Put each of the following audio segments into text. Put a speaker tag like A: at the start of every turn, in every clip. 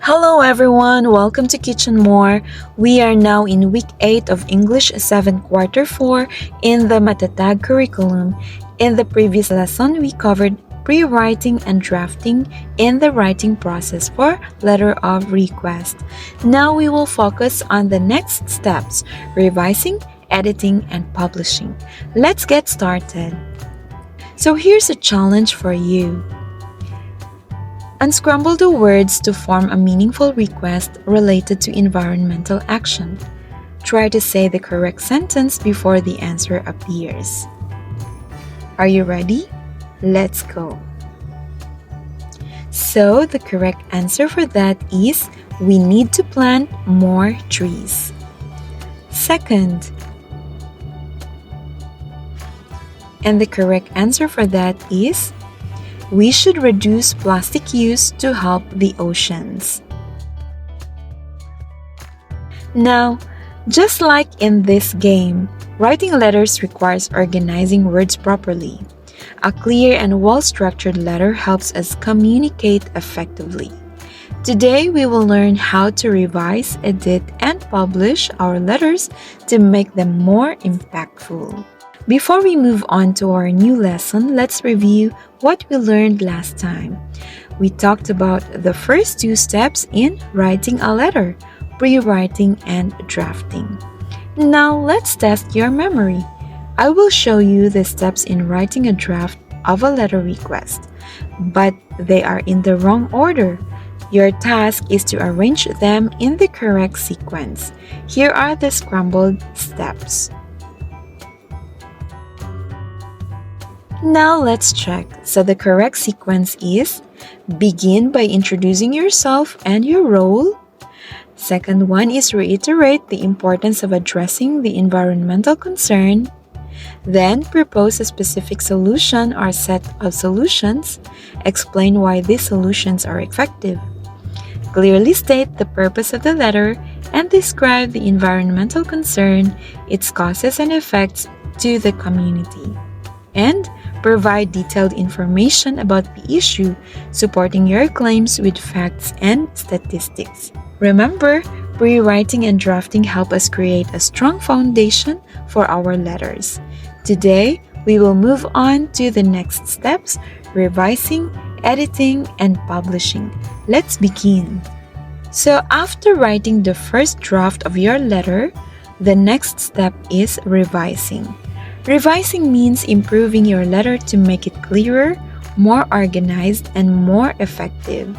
A: Hello everyone, welcome to kitch&more. We are now in week 8 of English 7 quarter 4 in the Matatag curriculum. In the previous lesson, we covered pre-writing and drafting in the writing process for letter of request. Now we will focus on the next steps, revising, editing, and publishing. Let's get started. So here's a challenge for you. Unscramble the words to form a meaningful request related to environmental action. Try to say the correct sentence before the answer appears. Are you ready? Let's go. So, the correct answer for that is, we need to plant more trees. Second, and the correct answer for that is, we should reduce plastic use to help the oceans. Now, just like in this game, writing letters requires organizing words properly. A clear and well-structured letter helps us communicate effectively. Today, we will learn how to revise, edit, and publish our letters to make them more impactful. Before we move on to our new lesson, let's review what we learned last time. We talked about the first two steps in writing a letter, pre-writing and drafting. Now, let's test your memory. I will show you the steps in writing a draft of a letter request, but they are in the wrong order. Your task is to arrange them in the correct sequence. Here are the scrambled steps. Now let's check. So the correct sequence is, begin by introducing yourself and your role. Second one is reiterate the importance of addressing the environmental concern. Then propose a specific solution or set of solutions. Explain why these solutions are effective. Clearly state the purpose of the letter and describe the environmental concern, its causes and effects to the community. And provide detailed information about the issue, supporting your claims with facts and statistics. Remember, pre-writing and drafting help us create a strong foundation for our letters. Today, we will move on to the next steps, revising, editing, and publishing. Let's begin. So after writing the first draft of your letter, the next step is revising. Revising means improving your letter to make it clearer, more organized, and more effective.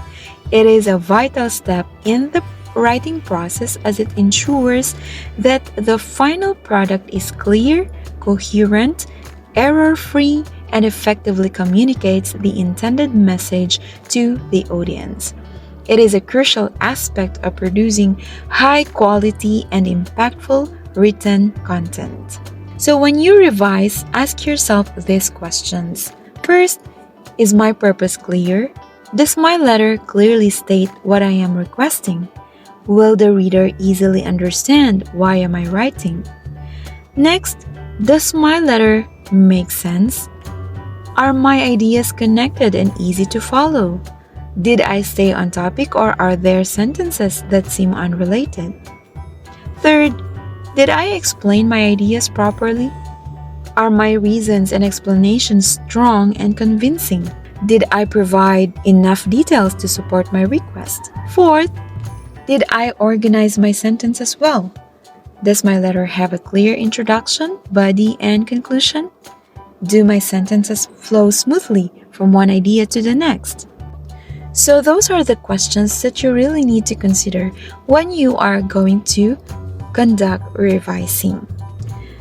A: It is a vital step in the writing process as it ensures that the final product is clear, coherent, error-free, and effectively communicates the intended message to the audience. It is a crucial aspect of producing high-quality and impactful written content. So when you revise, ask yourself these questions. First, is my purpose clear? Does my letter clearly state what I am requesting? Will the reader easily understand why am I writing? Next, does my letter make sense? Are my ideas connected and easy to follow? Did I stay on topic or are there sentences that seem unrelated? Third, did I explain my ideas properly? Are my reasons and explanations strong and convincing? Did I provide enough details to support my request? Fourth, did I organize my sentences well? Does my letter have a clear introduction, body, and conclusion? Do my sentences flow smoothly from one idea to the next? So those are the questions that you really need to consider when you are going to conduct revising.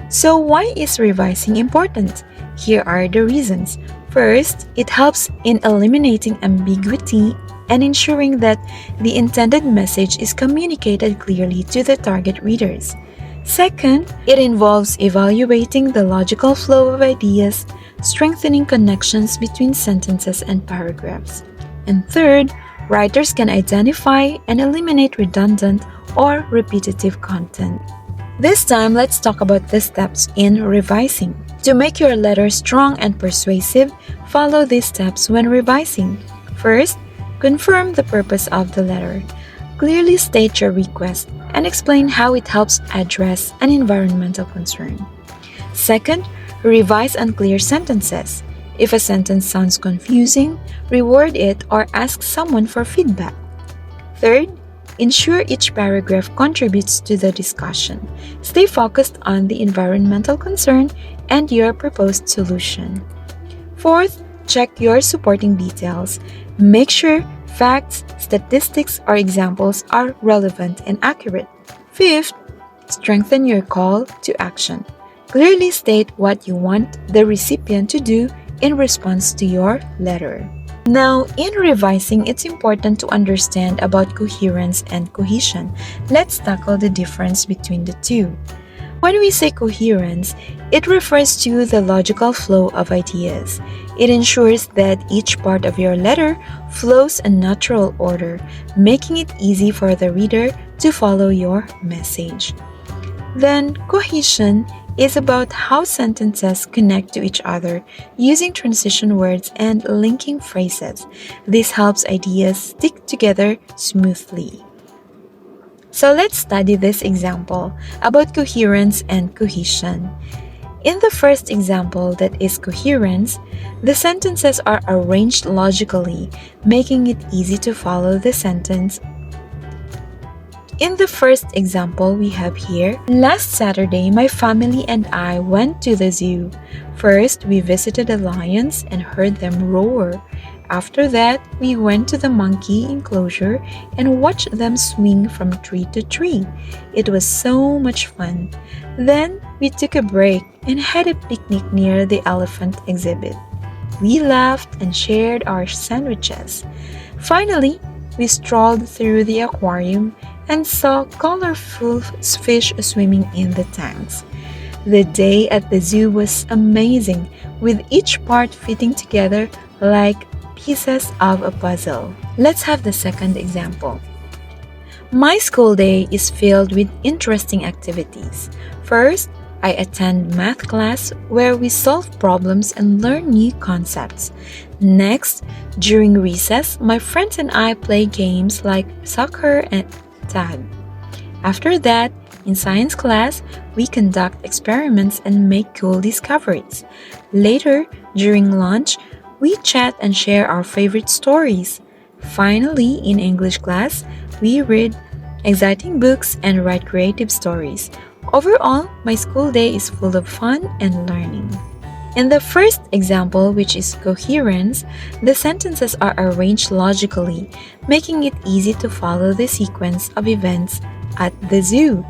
A: So why is revising important? Here are the reasons. First, it helps in eliminating ambiguity and ensuring that the intended message is communicated clearly to the target readers. Second, it involves evaluating the logical flow of ideas, strengthening connections between sentences and paragraphs. And third, writers can identify and eliminate redundant or repetitive content. This time, let's talk about the steps in revising. To make your letter strong and persuasive, follow these steps when revising. First, confirm the purpose of the letter. Clearly state your request and explain how it helps address an environmental concern. Second, revise unclear sentences. If a sentence sounds confusing, reword it or ask someone for feedback. Third, ensure each paragraph contributes to the discussion. Stay focused on the environmental concern and your proposed solution. Fourth, check your supporting details. Make sure facts, statistics, or examples are relevant and accurate. Fifth, strengthen your call to action. Clearly state what you want the recipient to do in response to your letter. Now, in revising, it's important to understand about coherence and cohesion. Let's tackle the difference between the two. When we say coherence, it refers to the logical flow of ideas. It ensures that each part of your letter flows in natural order, making it easy for the reader to follow your message. Then, cohesion is about how sentences connect to each other using transition words and linking phrases. This helps ideas stick together smoothly. So let's study this example about coherence and cohesion. In the first example, that is coherence, the sentences are arranged logically, making it easy to follow the sentence. In the first example we have here, last Saturday, my family and I went to the zoo. First, we visited the lions and heard them roar. After that, we went to the monkey enclosure and watched them swing from tree to tree. It was so much fun. Then, we took a break and had a picnic near the elephant exhibit. We laughed and shared our sandwiches. Finally, we strolled through the aquarium and saw colorful fish swimming in the tanks. The day at the zoo was amazing, with each part fitting together like pieces of a puzzle. Let's have the second example. My school day is filled with interesting activities. First, I attend math class where we solve problems and learn new concepts. Next, during recess, my friends and I play games like soccer and tag. After that, in science class, we conduct experiments and make cool discoveries. Later, during lunch, we chat and share our favorite stories. Finally, in English class, we read exciting books and write creative stories. Overall, my school day is full of fun and learning. In the first example, which is coherence, the sentences are arranged logically, making it easy to follow the sequence of events at the zoo.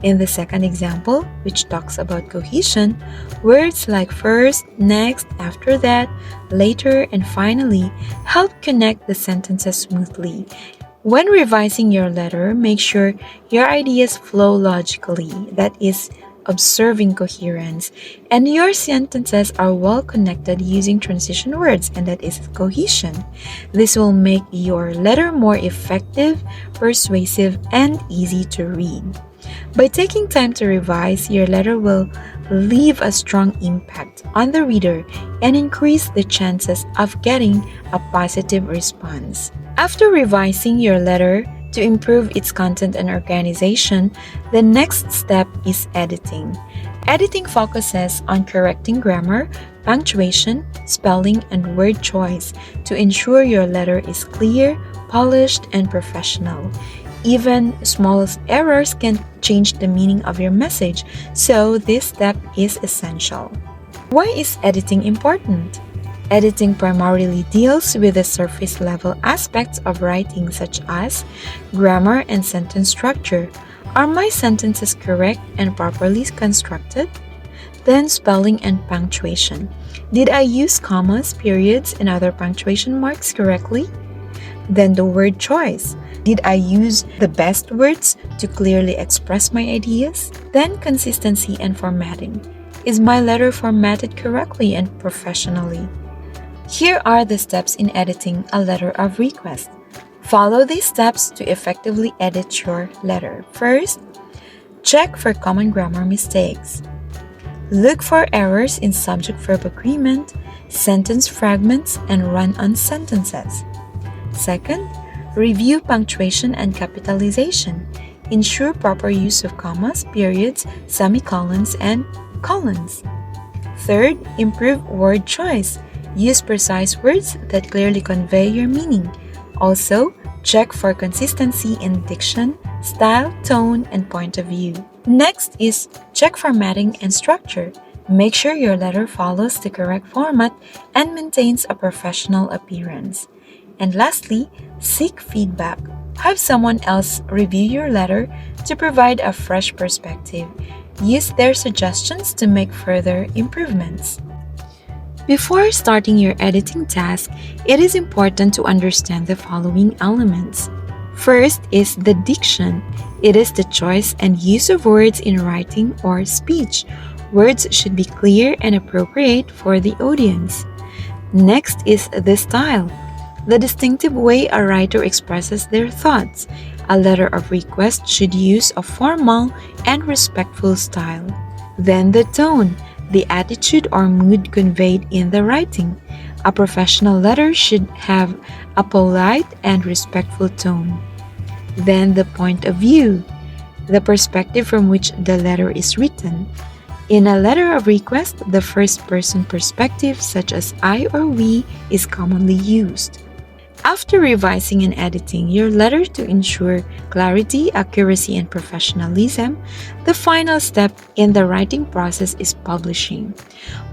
A: In the second example, which talks about cohesion, words like first, next, after that, later, and finally help connect the sentences smoothly. When revising your letter, make sure your ideas flow logically, that is, observing coherence, and your sentences are well connected using transition words, and that is cohesion. This will make your letter more effective, persuasive, and easy to read. By taking time to revise, your letter will leave a strong impact on the reader and increase the chances of getting a positive response. After revising your letter, to improve its content and organization, the next step is editing. Editing focuses on correcting grammar, punctuation, spelling, and word choice to ensure your letter is clear, polished, and professional. Even smallest errors can change the meaning of your message, so this step is essential. Why is editing important? Editing primarily deals with the surface-level aspects of writing such as grammar and sentence structure. Are my sentences correct and properly constructed? Then spelling and punctuation. Did I use commas, periods, and other punctuation marks correctly? Then the word choice. Did I use the best words to clearly express my ideas? Then consistency and formatting. Is my letter formatted correctly and professionally? Here are the steps in editing a letter of request. Follow these steps to effectively edit your letter. First, check for common grammar mistakes. Look for errors in subject-verb agreement, sentence fragments, and run-on sentences. Second, Review punctuation and capitalization. Ensure proper use of commas, periods, semicolons, and colons. Third, improve word choice. Use precise words that clearly convey your meaning. Also, check for consistency in diction, style, tone, and point of view. Next is check formatting and structure. Make sure your letter follows the correct format and maintains a professional appearance. And lastly, seek feedback. Have someone else review your letter to provide a fresh perspective. Use their suggestions to make further improvements. Before starting your editing task, it is important to understand the following elements. First is the diction. It is the choice and use of words in writing or speech. Words should be clear and appropriate for the audience. Next is the style. The distinctive way a writer expresses their thoughts. A letter of request should use a formal and respectful style. Then the tone, the attitude or mood conveyed in the writing. A professional letter should have a polite and respectful tone. Then the point of view, the perspective from which the letter is written. In a letter of request, the first-person perspective, such as I or we, is commonly used. After revising and editing your letter to ensure clarity, accuracy, and professionalism, the final step in the writing process is publishing.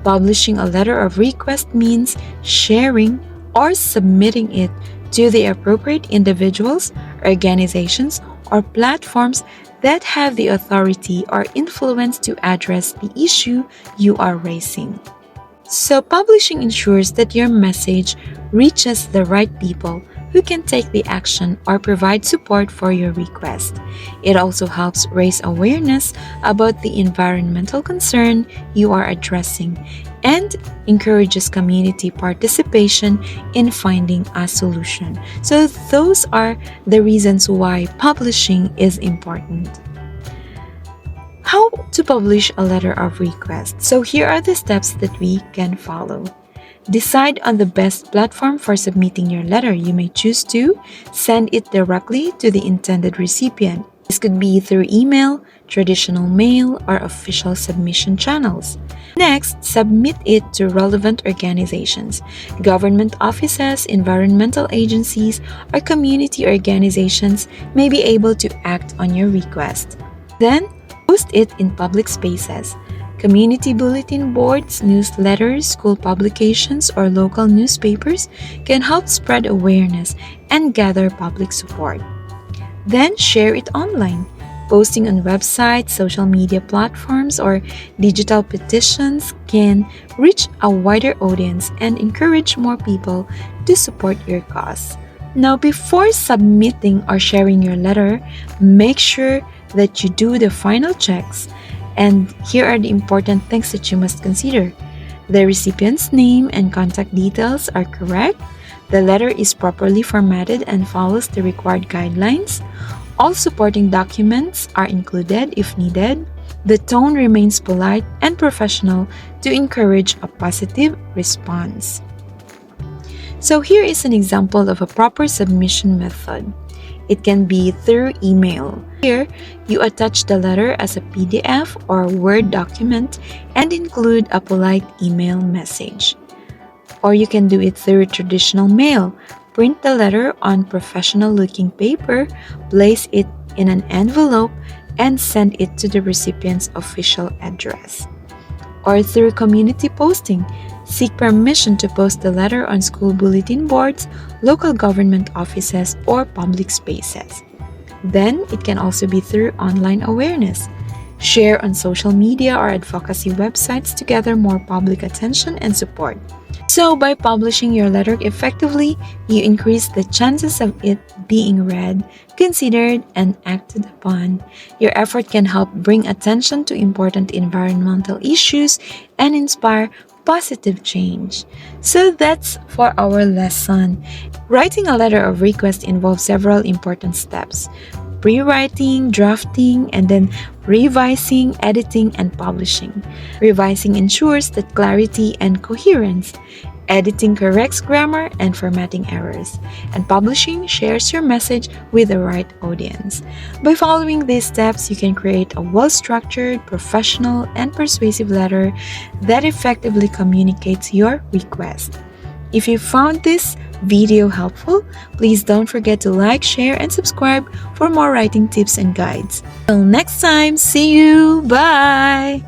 A: Publishing a letter of request means sharing or submitting it to the appropriate individuals, organizations, or platforms that have the authority or influence to address the issue you are raising. So, publishing ensures that your message reaches the right people who can take the action or provide support for your request. It also helps raise awareness about the environmental concern you are addressing and encourages community participation in finding a solution. So, those are the reasons why publishing is important. How to publish a letter of request. So here are the steps that we can follow. Decide on the best platform for submitting your letter. You may choose to send it directly to the intended recipient. This could be through email, traditional mail, or official submission channels. Next, submit it to relevant organizations, government offices, environmental agencies, or community organizations may be able to act on your request. Then, post it in public spaces. Community bulletin boards, newsletters, school publications, or local newspapers can help spread awareness and gather public support. Then share it online. Posting on websites, social media platforms, or digital petitions can reach a wider audience and encourage more people to support your cause. Now, before submitting or sharing your letter, make sure that you do the final checks. And here are the important things that you must consider. The recipient's name and contact details are correct. The letter is properly formatted and follows the required guidelines. All supporting documents are included if needed. The tone remains polite and professional to encourage a positive response. So here is an example of a proper submission method. It can be through email. Here, you attach the letter as a PDF or Word document and include a polite email message. Or you can do it through traditional mail. Print the letter on professional-looking paper, place it in an envelope, and send it to the recipient's official address. Or through community posting. Seek permission to post the letter on school bulletin boards, local government offices, or public spaces. Then, it can also be through online awareness. Share on social media or advocacy websites to gather more public attention and support. So, by publishing your letter effectively, you increase the chances of it being read, considered, and acted upon. Your effort can help bring attention to important environmental issues and inspire positive change. So that's for our lesson. Writing a letter of request involves several important steps: pre-writing, drafting, and then revising, editing, and publishing. Revising ensures that clarity and coherence. Editing corrects grammar and formatting errors, and publishing shares your message with the right audience. By following these steps, you can create a well-structured, professional, and persuasive letter that effectively communicates your request. If you found this video helpful, please don't forget to like, share, and subscribe for more writing tips and guides. Till next time, see you! Bye!